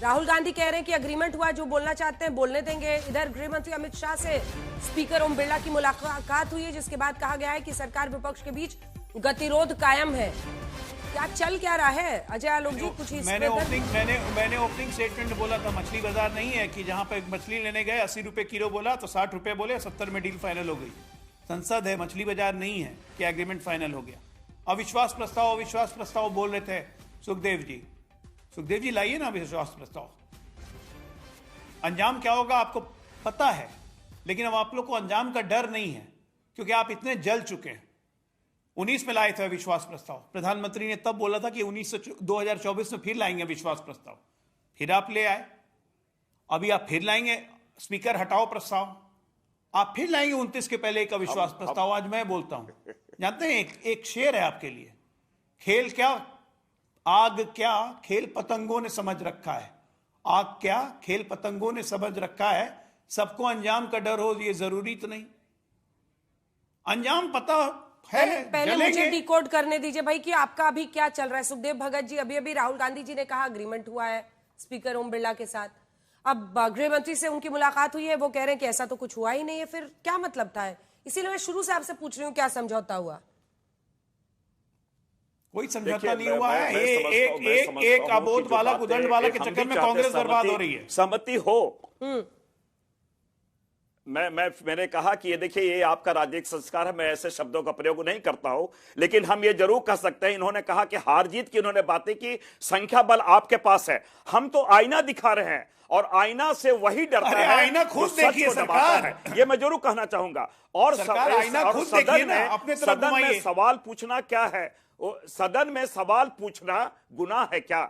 राहुल गांधी कह रहे हैं कि अग्रीमेंट हुआ, जो बोलना चाहते हैं बोलने देंगे। इधर गृह मंत्री अमित शाह से स्पीकर ओम बिरला की मुलाकात हुई है, जिसके बाद कहा गया है कि सरकार विपक्ष के बीच गतिरोध कायम है। क्या चल क्या रहा है अजय आलोक जी, कुछ मैंने ओपनिंग स्टेटमेंट बोला था, मछली बाजार नहीं है कि जहां पे मछली लेने गए 80 रुपए किलो बोला तो 60 रुपए बोले, 70 में डील फाइनल हो गई। संसद है, मछली बाजार नहीं है कि एग्रीमेंट फाइनल हो गया। अविश्वास प्रस्ताव बोल रहे थे सुखदेव जी लाइए ना अविश्वास प्रस्ताव। अंजाम क्या होगा आपको पता है, लेकिन अब आप लोग को अंजाम का डर नहीं है क्योंकि आप इतने जल चुके हैं। 19 में लाए थे विश्वास प्रस्ताव, प्रधानमंत्री ने तब बोला था कि 2024 में फिर लाएंगे विश्वास प्रस्ताव, फिर आप ले आए। अभी आप फिर लाएंगे स्पीकर हटाओ प्रस्ताव, आप फिर लाएंगे 29 के पहले एक अविश्वास प्रस्ताव। आज मैं बोलता हूं, जानते हैं एक शेर है आपके लिए, खेल क्या आग क्या खेल पतंगों ने समझ रखा है, आग क्या खेल पतंगों ने समझ रखा है, सबको अंजाम का डर हो ये जरूरी तो नहीं। अंजाम पता है, पहले मुझे डिकोड करने दीजिए भाई कि आपका अभी क्या चल रहा है। सुखदेव भगत जी, अभी राहुल गांधी जी ने कहा अग्रीमेंट हुआ है स्पीकर ओम बिरला के साथ, अब गृह मंत्री से उनकी मुलाकात हुई है, वो कह रहे हैं कि ऐसा तो कुछ हुआ ही नहीं है, फिर क्या मतलब था? इसीलिए मैं शुरू से आपसे पूछ रही हूँ क्या समझौता हुआ? कोई समझौता नहीं हुआ है। एक अबोध बालक उदंड बालक के चक्कर में कांग्रेस बर्बाद हो रही है। सहमति हो, मैंने कहा कि ये देखिए ये आपका राजनीतिक संस्कार है, मैं ऐसे शब्दों का प्रयोग नहीं करता हूं, लेकिन हम ये जरूर कह सकते हैं, इन्होंने कहा कि हार जीत की इन्होंने बातें की, संख्या बल आपके पास है, हम तो आईना दिखा रहे हैं और आईना से वही डरता है। आईना खुद देखिए सरकार, ये मैं जरूर कहना चाहूंगा। और सदन में सवाल पूछना क्या है, सदन में सवाल पूछना गुनाह है क्या?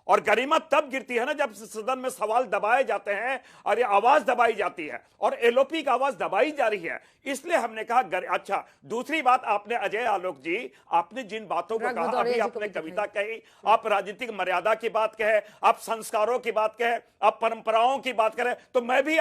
और गरिमा तब गिरती है ना जब सदन में सवाल दबाए जाते हैं और ये आवाज दबाई जाती है और एलओपी की आवाज दबाई जा रही है। इसलिए हमने कहा अच्छा, दूसरी बात, आपने अजय आलोक जी, आपने जिन बातों को कहा, अभी आपने कविता कही, आप राजनीतिक मर्यादा की बात कहे, आप संस्कारों की बात कहे, आप परंपराओं की बात करें, तो मैं भी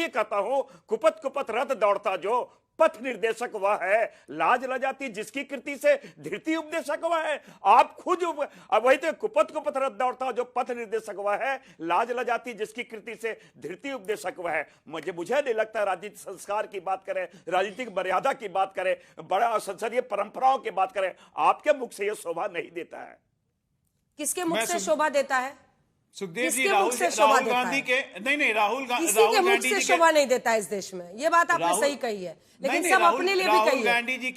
ये कहता हूं, कुपत कुपत रथ दौड़ता जो पथ निर्देशक वह है, लाज लजाती जिसकी कृति से धृति उपदेशक वह है। आप खुद वही तो कुपत कुपत रथ दौड़ता जो पथ निर्देशक वह है, लाज लजाती जिसकी कृति से धृति उपदेशक वह है। मुझे नहीं लगता राजनीतिक संस्कार की बात करें, राजनीतिक मर्यादा की बात करें, बड़ा संसदीय परंपराओं की बात करें, आपके मुख से यह शोभा नहीं देता है। किसके मुख से शोभा देता है? सुखदेव जी, राहुल गांधी के राहुल गांधी से शोभा नहीं देता है इस देश में, ये बात आपने सही कही है, लेकिन सब अपने लिए भी कही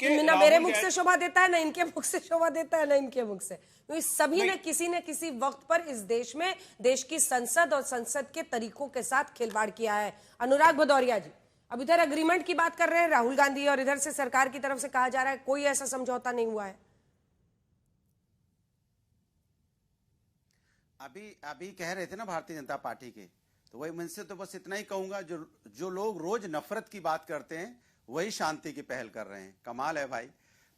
है। ना मेरे मुख से शोभा देता है, ना इनके मुख से शोभा देता है, ना इनके मुख से। तो सभी ने किसी न किसी वक्त पर इस देश में देश की संसद और संसद के तरीकों के साथ खिलवाड़ किया है। अनुराग भदौरिया जी, अब इधर अग्रीमेंट की बात कर रहे हैं राहुल गांधी और इधर से सरकार की तरफ से कहा जा रहा है कोई ऐसा समझौता नहीं हुआ है। अभी कह रहे थे ना भारतीय जनता पार्टी के, तो वही मुझसे तो बस इतना ही कहूंगा, जो लोग रोज नफरत की बात करते हैं वही शांति की पहल कर रहे हैं। कमाल है भाई,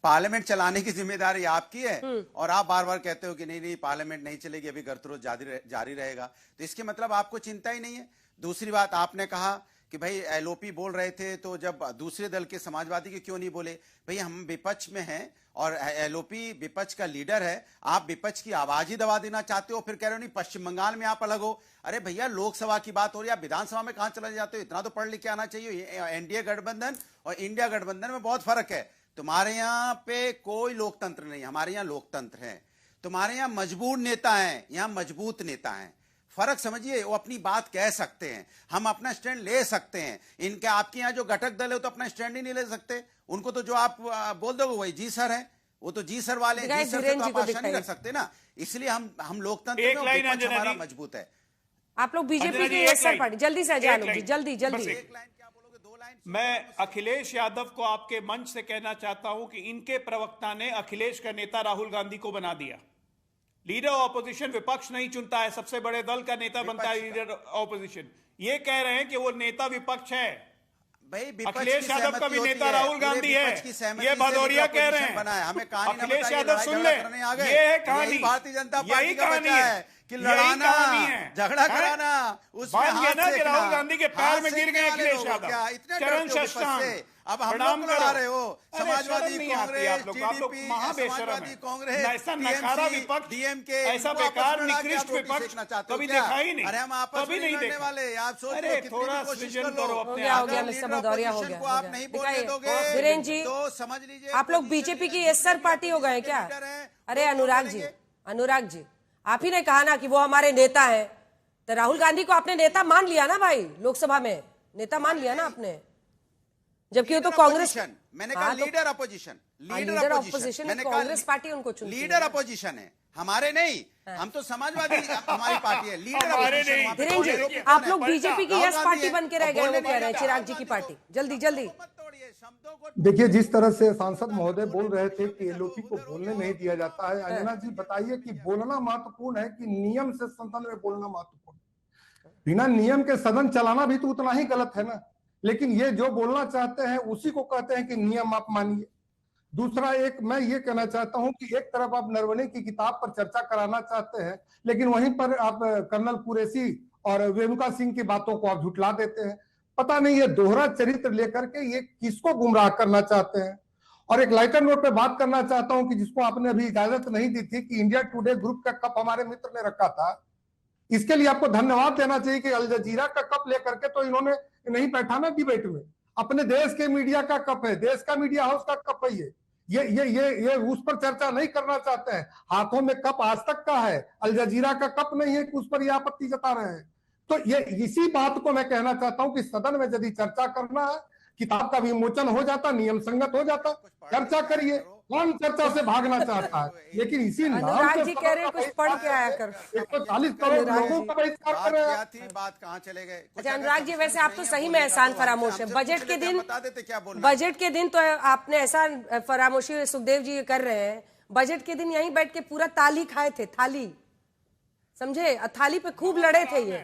पार्लियामेंट चलाने की जिम्मेदारी आपकी है और आप बार बार कहते हो कि नहीं पार्लियामेंट नहीं चलेगी, अभी गतिरोध जारी रहेगा, तो इसके मतलब आपको चिंता ही नहीं है। दूसरी बात, आपने कहा कि भाई एलओपी बोल रहे थे, तो जब दूसरे दल के समाजवादी के क्यों नहीं बोले? भाई हम विपक्ष में हैं और एलओपी विपक्ष का लीडर है, आप विपक्ष की आवाज ही दबा देना चाहते हो, फिर कह रहे हो नहीं पश्चिम बंगाल में आप अलग हो। अरे भैया, लोकसभा की बात हो रही है, आप विधानसभा में कहां चले जाते हो? इतना तो पढ़ लिख के आना चाहिए। एनडीए गठबंधन और इंडिया गठबंधन में बहुत फर्क है। तुम्हारे यहाँ पे कोई लोकतंत्र नहीं, हमारे यहाँ लोकतंत्र है। तुम्हारे यहाँ मजबूर नेता है, यहाँ मजबूत नेता है। फर्क समझिए, वो अपनी बात कह सकते हैं, हम अपना स्टैंड ले सकते हैं। इनके आपके यहाँ जो घटक दल है तो अपना स्टैंड ही नहीं ले सकते। उनको तो जो आप बोल दोगे वही जी सर है, वो तो जी सर वाले हैं, जी सर से तो आप आशा नहीं रख सकते ना। इसलिए हम लोकतंत्र में विपक्ष हमारा मजबूत है। आप लोग बीजेपी के असर पर जल्दी से जल्दी एक लाइन क्या बोलोगे? 2 लाइन। मैं अखिलेश यादव को आपके मंच से कहना चाहता हूं कि इनके प्रवक्ता ने अखिलेश का नेता राहुल गांधी को बना दिया। लीडर ऑपोजिशन विपक्ष नहीं चुनता है, सबसे बड़े दल का नेता बनता है लीडर ऑपोजिशन। ये कह रहे हैं कि वो नेता विपक्ष है। भाई अखिलेश यादव का भी नेता राहुल गांधी है, ये भदौरिया कह रहे हैं। अखिलेश यादव सुन ले, ये है कहानी, भारतीय जनता पार्टी यही कहानी है कि लड़ाना, झगड़ा कराना, उसमें बात ये हाथ ना कि सेकना, राहुल गांधी के पैर हाथ में गिर सेकने गए वाले अखिलेश लोग हो यादव, क्या? इतने चरण डरते हो विपक्ष षष्ठांग, से। अब हम प्रणाम लोग को लड़ा करो। रहे हो, अरे समाजवादी शर्म नहीं आती कांग्रेस, आप लोग टीडीपी, महाबेशरम समाजवादी है। कांग्रेस, ऐसा नकारा टीएमसी, विपक्ष, डीएमके, ऐसा इनको आपस बेकार में लड़ा के निकृष्ट आप रोटी विपक्ष सेकना चाहते हो कभी क्या? देखा ही नहीं। अरे हम आपस कभी में नहीं नहीं लड़ने देखा। वाले, आप सोच अरे लो कितनी थोड़ा भी कोशिश सृजन कर लो। करो हो अपने गया आप। हो गया अगर मिस्टर लीडर भदौरिया, हो ऑपोजिशन गया को हो आप गया। नहीं दिखाइए, बोलने दोगे वीरेंद्र जी, तो समझ लीजिए आप लोग पोजीशन बीजेपी की लीजिए, एसआर जितने पार्टी हो गए opposition क्या? के लीडर हैं, अरे वो अनुराग जी, बोलेंगे। अनुराग जी, आप ही ने कहा ना कि वो हमारे नेता है, तो राहुल गांधी को आपने नेता मान लिया ना भाई, लोकसभा में नेता मान लिया ना आपने, जबकि वो तो कांग्रेस। मैंने कहा हाँ, तो लीडर अपोजिशन, लीडर ऑपोजिशन में कांग्रेस पार्टी उनको चुनती है लीडर ना। अपोजिशन है, हमारे नहीं, हम तो समाजवादी हमारी पार्टी है, लीडर हमारे अपोजिशन नहीं। वहाँ पे धीरेन्द्र बोले जी, लोग आप कौन लोग है? बीजेपी की राहुल यस गांधी पार्टी है। बन के रह अब गए, वो बोलने कह नहीं रहे हैं देता। चिराग जी की पार्टी। जल्दी जल्दी। मत तोड़िए, शब्दों को देखिए, जिस तरह से सांसद महोदय बोल रहे थे कि एलओपी को बोलने नहीं दिया जाता है, अंजना जी बताइए कि बोलना महत्वपूर्ण है कि नियम से सदन में बोलना महत्वपूर्ण है? बिना नियम के सदन चलाना भी तो उतना ही गलत है ना। लेकिन ये जो बोलना चाहते हैं उसी को कहते हैं कि नियम आप मानिए। दूसरा, एक मैं ये कहना चाहता हूं कि एक तरफ आप नरवणे की किताब पर चर्चा कराना चाहते हैं, लेकिन वहीं पर आप कर्नल कुरैशी और रेणुका सिंह की बातों को आप झुठला देते हैं। पता नहीं ये दोहरा चरित्र लेकर के ये किसको गुमराह करना चाहते हैं। और एक लाइटर नोट पे बात करना चाहता हूं कि जिसको आपने अभी इजाजत नहीं दी थी कि इंडिया टुडे ग्रुप का कप हमारे मित्र ने रखा था, इसके लिए आपको धन्यवाद देना चाहिए कि अल जजीरा का कप लेकर के तो इन्होंने नहीं बैठा ना डिबेट में। अपने देश के मीडिया का कप है, देश का मीडिया हाउस का कप है। ये उस पर चर्चा नहीं करना चाहते हैं। हाथों में कप आज तक का है, अल जजीरा का कप नहीं है कि उस पर ये आपत्ति जता रहे हैं। तो ये इसी बात को मैं कहना चाहता हूं कि सदन में यदि चर्चा करना है, किताब का विमोचन हो जाता, नियम संगत हो जाता, चर्चा करिए। कौन चर्चा से भागना चाहता है? लेकिन इसी नाम अनुराग पे जी कह रहे हैं कुछ पढ़ के आया कर। 140 करोड़ लोगों का बहिष्कार बात कर रहे क्या हैं। थी, बात कहाँ चले गए? कुछ अच्छा अगर अनुराग जी, सब्सटेंस वैसे आप तो नहीं है सही में बोलने का एहसान तो फरामोश है। हमसे बजट पूछ के लेते, दिन, बता देते क्या बोलना है। बजट के दिन तो आपने एहसान फरामोशी सुखदेव जी कर रहे हैं। बजट के दिन यहीं बैठ के पूरा ताली खाए थे, थाली, समझे, थाली पे खूब लड़े थे ये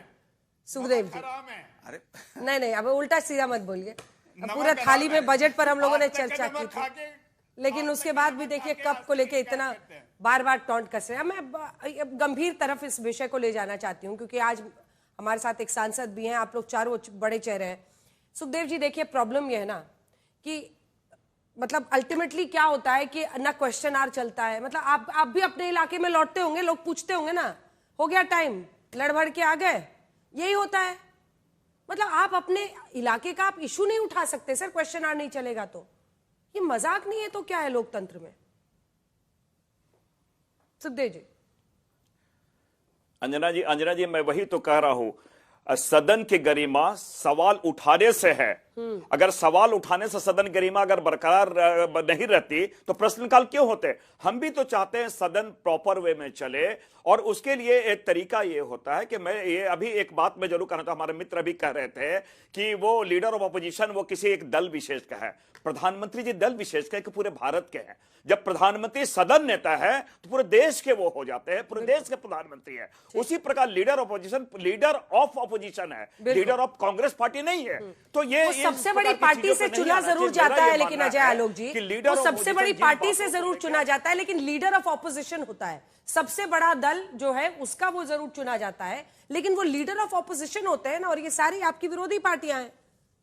सुखदेव जी। अरे नहीं, अब उल्टा सीधा मत बोलिए। पूरा थाली में बजट पर हम लोगों ने चर्चा की थी, लेकिन उसके बाद भी देखिए कप को लेके इतना बार बार टॉन्ट कस रहे हैं। मैं गंभीर तरफ इस विषय को ले जाना चाहती हूँ, क्योंकि आज हमारे साथ एक सांसद भी हैं, आप लोग चारों बड़े चेहरे हैं। सुखदेव जी, देखिए प्रॉब्लम यह है ना कि मतलब अल्टीमेटली क्या होता है कि ना क्वेश्चन आर चलता है। मतलब आप भी अपने इलाके में लौटते होंगे, लोग पूछते होंगे ना, हो गया टाइम, लड़भड़ के आ गए, यही होता है। मतलब आप अपने इलाके का आप इशू नहीं उठा सकते सर, क्वेश्चन आर नहीं चलेगा तो। ये मजाक नहीं है तो क्या है लोकतंत्र में? सुखदेव जी। अंजना जी मैं वही तो कह रहा हूं, सदन की गरिमा सवाल उठाने से है। अगर सवाल उठाने से सदन गरिमा अगर बरकरार नहीं रहती तो प्रश्नकाल क्यों होते? हम भी तो चाहते हैं सदन प्रॉपर वे में चले, और उसके लिए एक तरीका ये होता है कि मैं ये अभी एक बात में जरूर कहना था, हमारे मित्र भी कह रहे थे कि वो लीडर ऑफ अपोजिशन वो किसी एक दल विशेष का है। प्रधानमंत्री जी दल विशेष का है कि पूरे भारत के हैं। जब प्रधानमंत्री सदन नेता है तो पूरे देश के वो हो जाते हैं, पूरे देश के प्रधानमंत्री है। उसी प्रकार leader opposition leader of opposition है, लीडर ऑफ कांग्रेस पार्टी नहीं है। तो ये सबसे बड़ी पार्टी से चुना जरूर जाता है, लेकिन अजय आलोक जी, वो सबसे बड़ी पार्टी से जरूर चुना जाता है, लेकिन लीडर ऑफ ऑपोजिशन होता है। सबसे बड़ा दल जो है उसका वो जरूर चुना जाता है, लेकिन वो लीडर ऑफ ऑपोजिशन होते हैं ना, और ये सारी आपकी विरोधी पार्टियां हैं।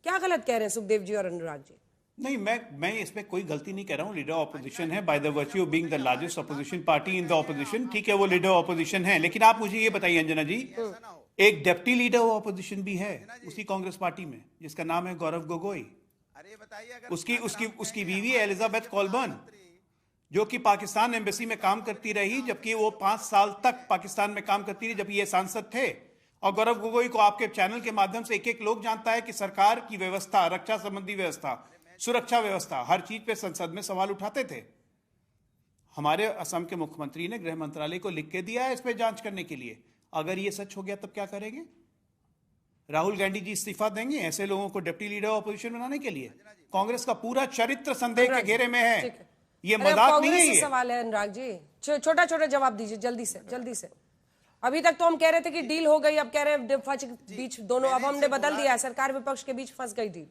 क्या गलत कह रहे हैं सुखदेव जी और अनुराग जी? नहीं, मैं इसमें कोई गलती नहीं कह रहा हूँ। लीडर ऑपोजिशन है by the virtue of being the largest opposition party in the opposition. ठीक है, वो लीडर ऑपोजिशन है, लेकिन आप मुझे ये बताइए अंजना जी, एक डेप्टी लीडर ऑपोजिशन भी है उसी कांग्रेस पार्टी में, जिसका नाम है गौरव गोगोई। अरे बताइए, अगर उसकी बीवी है एलिजाबेथ कॉलबर्न, जो कि पाकिस्तान एम्बेसी में काम करती रही, जबकि वो 5 साल तक पाकिस्तान में काम करती रही जब ये सांसद थे। और गौरव गोगोई को आपके चैनल के माध्यम से एक एक लोग जानता है कि सरकार की व्यवस्था, रक्षा संबंधी व्यवस्था, सुरक्षा व्यवस्था, हर चीज पे संसद में सवाल उठाते थे। हमारे असम के मुख्यमंत्री ने गृह मंत्रालय को लिख के दिया है इस पे जांच करने के लिए। अगर ये सच हो गया तब क्या करेंगे? राहुल गांधी जी इस्तीफा देंगे ऐसे लोगों को डिप्टी लीडर ऑपोजिशन बनाने के लिए? कांग्रेस का पूरा चरित्र संदेह के घेरे में है, ये मजाक नहीं है। ये सवाल है अनुराग जी, छोटा छोटा जवाब दीजिए जल्दी से। अभी तक तो हम कह रहे थे कि डील हो गई, अब कह रहे हैं बीच दोनों, अब हमने बदल दिया है, सरकार विपक्ष के बीच फंस गई डील।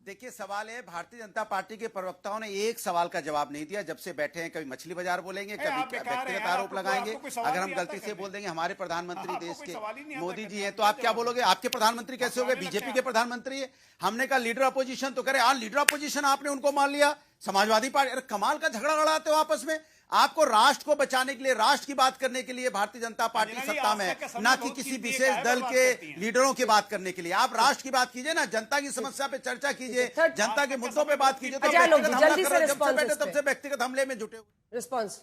देखिए, सवाल है, भारतीय जनता पार्टी के प्रवक्ताओं ने एक सवाल का जवाब नहीं दिया जब से बैठे हैं। कभी मछली बाजार बोलेंगे, कभी व्यक्तिगत आरोप लगाएंगे। अगर हम गलती से बोल देंगे हमारे प्रधानमंत्री देश के मोदी जी हैं, तो आप क्या बोलोगे? आपके प्रधानमंत्री कैसे हो गए? बीजेपी के प्रधानमंत्री है। हमने कहा लीडर अपोजिशन, तो करे हाँ लीडर अपोजिशन, आपने उनको मान लिया। समाजवादी पार्टी, अरे कमाल का झगड़ा लड़ाते हो आपस में। आपको राष्ट्र को बचाने के लिए, राष्ट्र की बात करने के लिए भारतीय जनता पार्टी सत्ता में है, ना कि किसी विशेष दल के लीडरों की बात करने के लिए। आप राष्ट्र की बात कीजिए ना, जनता की समस्या पे चर्चा कीजिए, जनता के मुद्दों पे बात कीजिए। तब से व्यक्तिगत हमले में जुटे। रिस्पॉन्स,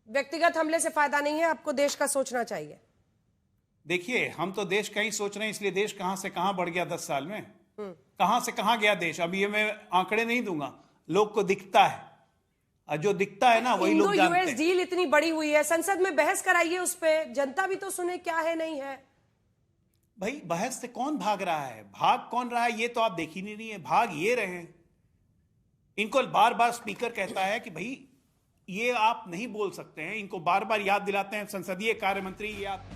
व्यक्तिगत हमले से फायदा नहीं है, आपको देश का सोचना चाहिए। देखिए, हम तो देश का ही सोच रहे हैं, इसलिए देश कहां से कहां बढ़ गया 10 साल में, कहां से कहां गया देश। अब ये मैं आंकड़े नहीं दूंगा, लोग को दिखता है, और जो दिखता है ना वही लोग जानते हैं। यूएस डील इतनी बड़ी हुई है, संसद में बहस कराइए उस पे, जनता भी तो सुने क्या है नहीं है। भाई, बहस से कौन भाग रहा है, भाग कौन रहा है, ये तो आप देख ही नहीं है। भाग ये रहे हैं। इनको बार बार स्पीकर कहता है कि भाई ये आप नहीं बोल सकते हैं, इनको बार बार याद दिलाते हैं संसदीय कार्य मंत्री, ये आप